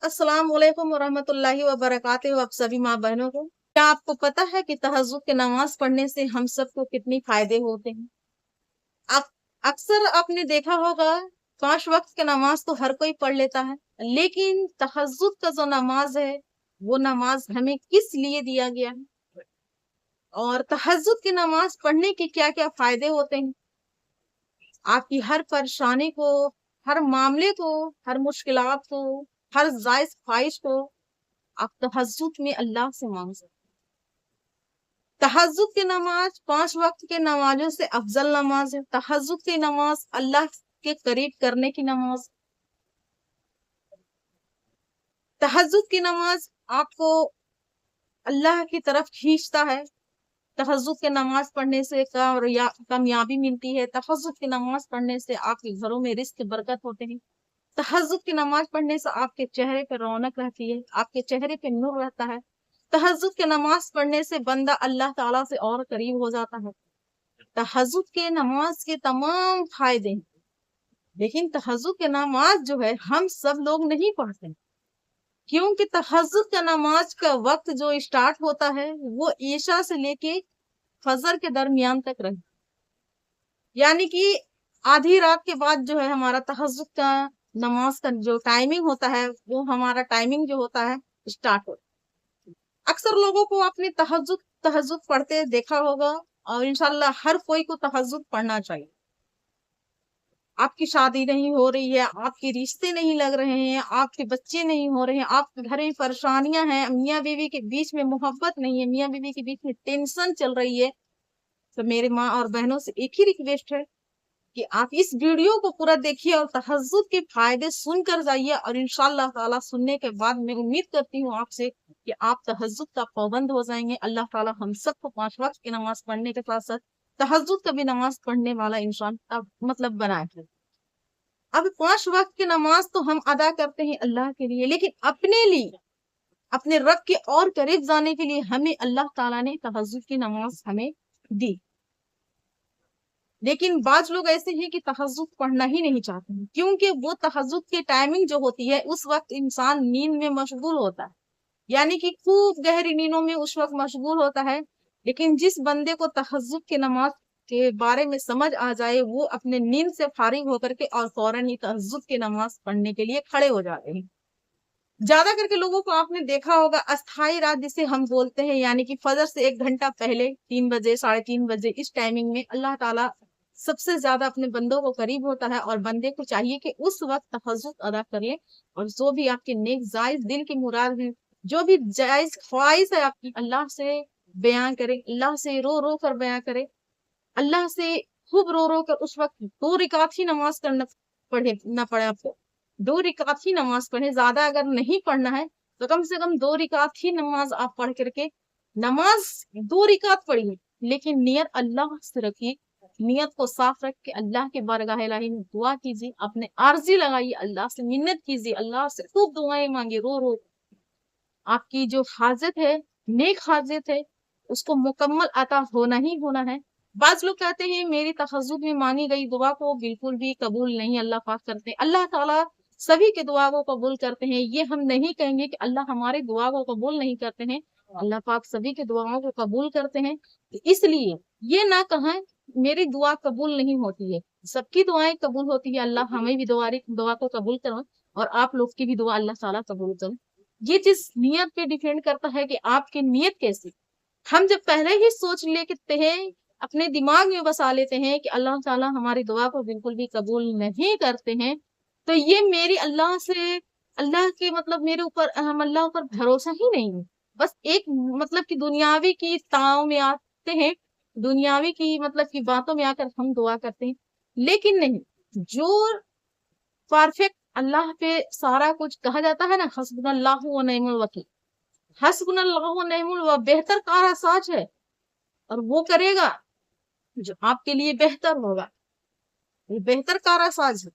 अस्सलाम वालेकुम वरहमतुल्लाहि वबरकातुहू। आप सभी माँ बहनों को क्या आपको पता है कि तहज्जुद की नमाज पढ़ने से हम सबको कितनी फायदे होते हैं? आप अक्सर आपने देखा होगा 5 वक्त की नमाज तो हर कोई पढ़ लेता है, लेकिन तहज्जुद का जो नमाज है वो नमाज हमें किस लिए दिया गया है और तहज्जुद की नमाज पढ़ने के क्या-क्या फायदे होते हैं? आपकी हर परेशानी को, हर मामले को, हर मुश्किलात को, हर जायज़ ख्वाहिश को आप तहज्जुद में अल्लाह से मांग सकते हैं। तहज्जुद की नमाज 5 वक्त के नमाजों से अफजल नमाज है। तहज्जुद की नमाज अल्लाह के करीब करने की नमाज। तहज्जुद की नमाज आपको अल्लाह की तरफ खींचता है। तहज्जुद की नमाज पढ़ने से कामयाबी मिलती है। तहज्जुद की नमाज पढ़ने से आपके घरों में रिज़्क बरकत होते हैं। तहज्जुद की नमाज पढ़ने से आपके चेहरे पे रौनक रहती है, आपके चेहरे पे नूर रहता है। तहज्जुद की नमाज पढ़ने से बंदा अल्लाह ताला से और करीब हो जाता है। तहज्जुद के नमाज के तमाम फायदे हैं, लेकिन तहज्जुद की नमाज जो है हम सब लोग नहीं पढ़ते, क्योंकि तहज्जुद का नमाज का वक्त जो स्टार्ट होता है वो ईशा से लेके फजर के दरमियान तक रहे, यानी कि आधी रात के बाद जो है हमारा तहज्जुद का नमाज का जो टाइमिंग होता है वो हमारा टाइमिंग जो होता है स्टार्ट होता है। अक्सर लोगों को आपने तहज्जुद तहज्जुद पढ़ते देखा होगा और इंशाल्लाह हर कोई को तहज्जुद पढ़ना चाहिए। आपकी शादी नहीं हो रही है, आपके रिश्ते नहीं लग रहे हैं, आपके बच्चे नहीं हो रहे हैं, आपके घर में परेशानियां हैं, मियाँ बीवी के बीच में मोहब्बत नहीं है, मियाँ बीवी के बीच में टेंशन चल रही है, तो मेरे माँ और बहनों से एक ही रिक्वेस्ट है कि आप इस वीडियो को पूरा देखिए और तहज्जुद के फायदे सुनकर जाइए और इंशाअल्लाह ताला सुनने के बाद मैं उम्मीद करती हूँ आपसे कि आप तहज्जुद का पाबंद हो जाएंगे। अल्लाह ताला हम सबको 5 वक्त की नमाज पढ़ने के साथ साथ तहज्जुद का भी नमाज पढ़ने वाला इंसान अब मतलब बनाए। अब 5 वक्त की नमाज तो हम अदा करते हैं अल्लाह के लिए, लेकिन अपने लिए, अपने रब के और करीब जाने के लिए हमें अल्लाह ताला ने तहज्जुद की नमाज हमें दी। लेकिन बाज लोग ऐसे हैं कि तहज्जुद पढ़ना ही नहीं चाहते हैं, क्योंकि वो तहज्जुद की टाइमिंग जो होती है उस वक्त इंसान नींद में मशगूल होता है, यानी कि खूब गहरी नींदों में उस वक्त मशगूल होता है। लेकिन जिस बंदे को तहज्जुद की नमाज के बारे में समझ आ जाए वो अपने नींद से फारिग होकर के और फौरन ही तहज्जुद की नमाज पढ़ने के लिए खड़े हो जाते हैं। ज्यादा करके लोगों को आपने देखा होगा अस्थाई रात जिसे हम बोलते हैं, यानी कि फजर से 1 घंटा पहले 3 बजे 3:30 बजे इस टाइमिंग में अल्लाह ताला सबसे ज्यादा अपने बंदों को करीब होता है और बंदे को चाहिए कि उस वक्त तहज्जुद अदा कर ले और जो भी आपके नेक जायज दिल की मुराद है, जो भी जायज ख्वाहिश है आपकी, अल्लाह से बयां करे, अल्लाह से रो रो कर बयां करे, अल्लाह से खूब रो रो कर उस वक्त 2 रिकात ही नमाज करना ना पड़े आपको। 2 रिकात ही नमाज पढ़े, ज्यादा अगर नहीं पढ़ना है तो कम से कम 2 रिकात ही नमाज आप पढ़ करके नमाज 2 रिकात पढ़िए, लेकिन नियत अल्लाह से रखिए। नियत को साफ रख के अल्लाह के बारगाह इलाही में दुआ कीजिए, अपने आर्जी लगाइए, अल्लाह से मिन्नत कीजिए, अल्लाह से खूब दुआएं मांगे रो रो। आपकी जो हाजत है, नेक हाजत है, उसको मुकम्मल अता होना ही होना है। बाज लोग कहते हैं मेरी तहज्जुद में मांगी गई दुआ को बिल्कुल भी कबूल नहीं अल्लाह पाक करते। अल्लाह ताला सभी के दुआ को कबूल करते हैं, ये हम नहीं कहेंगे कि अल्लाह हमारे दुआ को कबूल नहीं करते हैं। अल्लाह पाक सभी के दुआओं को कबूल करते हैं, इसलिए ये ना कहें मेरी दुआ कबूल नहीं होती है, सबकी दुआएं कबूल होती है। अल्लाह हमें भी दुआ को कबूल करो और आप लोग की भी दुआ अल्लाह ताला कबूल करो। ये चीज नियत पे डिपेंड करता है कि आपकी नियत कैसी। हम जब पहले ही सोच लेते हैं, अपने दिमाग में बसा लेते हैं कि अल्लाह ताला हमारी दुआ को बिल्कुल भी कबूल नहीं करते हैं, तो ये मेरी अल्लाह से, अल्लाह के मतलब मेरे ऊपर, हम अल्लाह पर भरोसा ही नहीं है। बस एक मतलब कि दुनियावी की ताव में आते हैं, दुनियावी की मतलब की बातों में आकर हम दुआ करते हैं, लेकिन नहीं, जो परफेक्ट अल्लाह पे सारा कुछ कहा जाता है ना, हस्बुनल्लाहु व निअमल वकील, हस्बुनल्लाहु व निअमल व बेहतर कार साज है और वो करेगा जो आपके लिए बेहतर होगा, ये बेहतर कार साज है।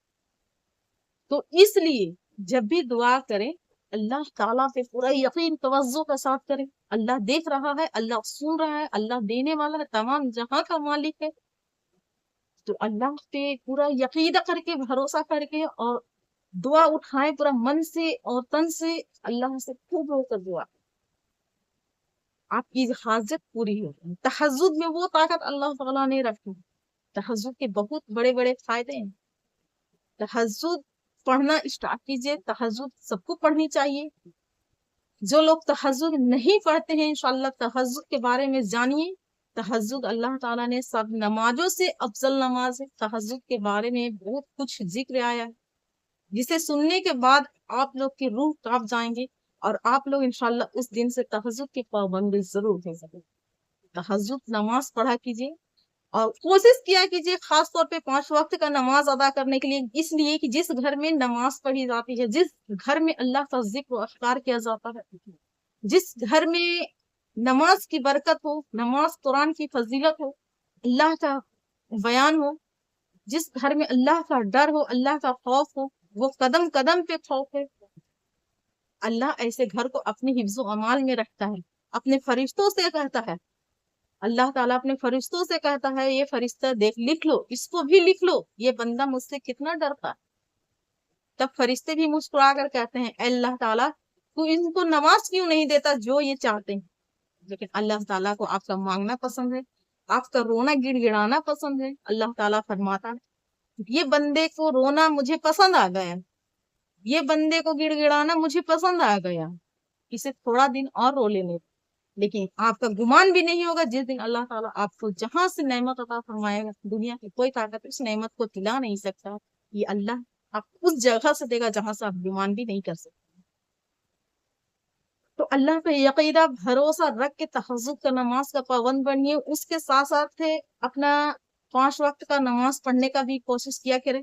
तो इसलिए जब भी दुआ करें अल्लाह ताला पे पूरा यकीन तवज्जो के साथ करें। अल्लाह देख रहा है, अल्लाह सुन रहा है, अल्लाह देने वाला है, तमाम जहां का मालिक है, तो अल्लाह पे पूरा यकीन करके भरोसा करके और दुआ उठाएं पूरा मन से और तन से, अल्लाह से खूब होकर दुआ, आपकी हाजत पूरी होगी। तहज्जुद में वो ताकत अल्लाह ताला ने रखी। तहज्जुद के बहुत बड़े बड़े फायदे हैं। तहज्जुद पढ़ना स्टार्ट कीजिए, तहज्जुद सबको पढ़नी चाहिए। जो लोग तहज्जुद नहीं पढ़ते हैं, इंशाअल्लाह तहज्जुद के बारे में जानिए। तहज्जुद अल्लाह ताला ने सब नमाजों से अफजल नमाज है। तहज्जुद के बारे में बहुत कुछ जिक्र आया है, जिसे सुनने के बाद आप लोग की रूह कांप जाएंगे और आप लोग इंशाअल्लाह उस दिन से तहज्जुद के पाबंद जरूर हो सके। तहज्जुद नमाज पढ़ा कीजिए और कोशिश किया कीजिए खास तौर पे 5 वक्त का नमाज अदा करने के लिए, इसलिए कि जिस घर में नमाज पढ़ी जाती है, जिस घर में अल्लाह का जिक्र और अज़कार किया जाता है, जिस घर में नमाज की बरकत हो, नमाज कुरान की फजीलत हो, अल्लाह का बयान हो, जिस घर में अल्लाह का डर हो, अल्लाह का खौफ हो, वो कदम कदम पे खौफ है, अल्लाह ऐसे घर को अपने हिफ्ज़ो अमाल में रखता है। अपने फरिश्तों से कहता है, अल्लाह ताला अपने फरिश्तों से कहता है, ये फरिश्ता देख लिख लो, इसको भी लिख लो, ये बंदा मुझसे कितना डरता है। तब फरिश्ते भी मुस्कुरा कर कहते हैं, अल्लाह ताला तू इनको नमाज क्यों नहीं देता जो ये चाहते हैं। लेकिन अल्लाह ताला को आपका मांगना पसंद है, आपका रोना गिड़गिड़ाना पसंद है। अल्लाह ताला फरमाता है, ये बंदे को रोना मुझे पसंद आ गया, ये बंदे को गिड़गिड़ाना मुझे पसंद आ गया, इसे थोड़ा दिन और रो लेने दो। लेकिन आपका गुमान भी नहीं होगा, जिस दिन अल्लाह ताला आपको जहां से नेमत अता फरमाएगा, दुनिया की कोई ताकत उस नेमत को दिला नहीं सकता। ये अल्लाह आपको उस जगह से देगा जहां से आप गुमान भी नहीं कर सकते। तो अल्लाह पे यकीना भरोसा रख के तहज्जुद का नमाज का पाबंद बनिए। उसके साथ साथ अपना 5 वक्त का नमाज पढ़ने का भी कोशिश किया करें।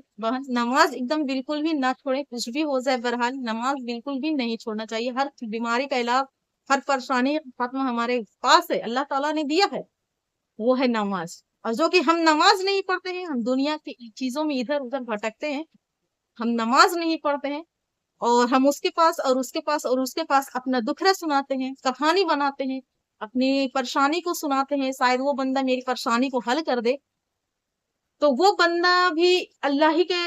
नमाज एकदम बिल्कुल भी ना छोड़े, कुछ भी हो जाए बहरहाल नमाज बिल्कुल भी नहीं छोड़ना चाहिए। हर बीमारी का इलाज, हर परेशानी खत्म हमारे पास है, अल्लाह ताला ने दिया है, वो है नमाज। और जो कि हम नमाज नहीं पढ़ते हैं, हम दुनिया की चीजों में इधर उधर भटकते हैं, हम नमाज नहीं पढ़ते हैं और हम उसके पास और उसके पास और उसके पास अपना दुखड़ा सुनाते हैं, कहानी बनाते हैं, अपनी परेशानी को सुनाते हैं, शायद वो बंदा मेरी परेशानी को हल कर दे। तो वो बंदा भी अल्लाह ही के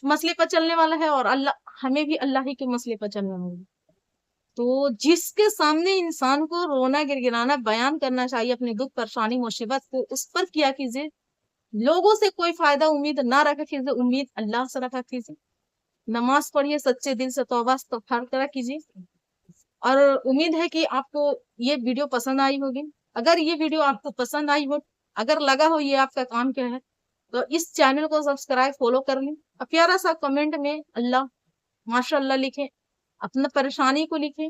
मसले पर चलने वाला है और अल्लाह हमें भी अल्लाह ही के मसले पर चलने वाला है। तो जिसके सामने इंसान को रोना गिड़गिड़ाना बयान करना चाहिए अपने दुख परेशानी मुसीबत को, उस पर किया कीजिए। लोगों से कोई फायदा उम्मीद ना रखा कीजिए, उम्मीद अल्लाह से रखा कीजिए। नमाज पढ़िए, सच्चे दिल से तौबा इस्तग़फ़ार कीजिए। और उम्मीद है कि आपको ये वीडियो पसंद आई होगी। अगर ये वीडियो आपको पसंद आई हो, अगर लगा हो ये आपका काम क्या है, तो इस चैनल को सब्सक्राइब फॉलो कर लें। और प्यारा सा कमेंट में अल्लाह माशाअल्लाह लिखें, अपना परेशानी को लिखें।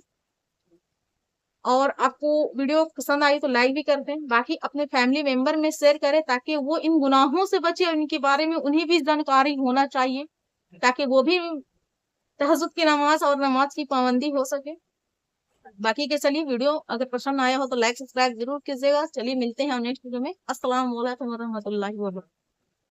और आपको वीडियो पसंद आई तो लाइक भी कर दें, बाकी अपने फैमिली मेंबर में शेयर करें ताकि वो इन गुनाहों से बचे, इनके बारे में उन्हें भी जानकारी होना चाहिए ताकि वो भी तहज्जुद की नमाज और नमाज की पाबंदी हो सके। बाकी के चलिए, वीडियो अगर पसंद आया हो तो लाइक सब्सक्राइब जरूर कीजिएगा। चलिए मिलते हैं नेक्स्ट वीडियो में। अस्सलाम वालेकुम रहमतुल्लाहि व बरकातहू।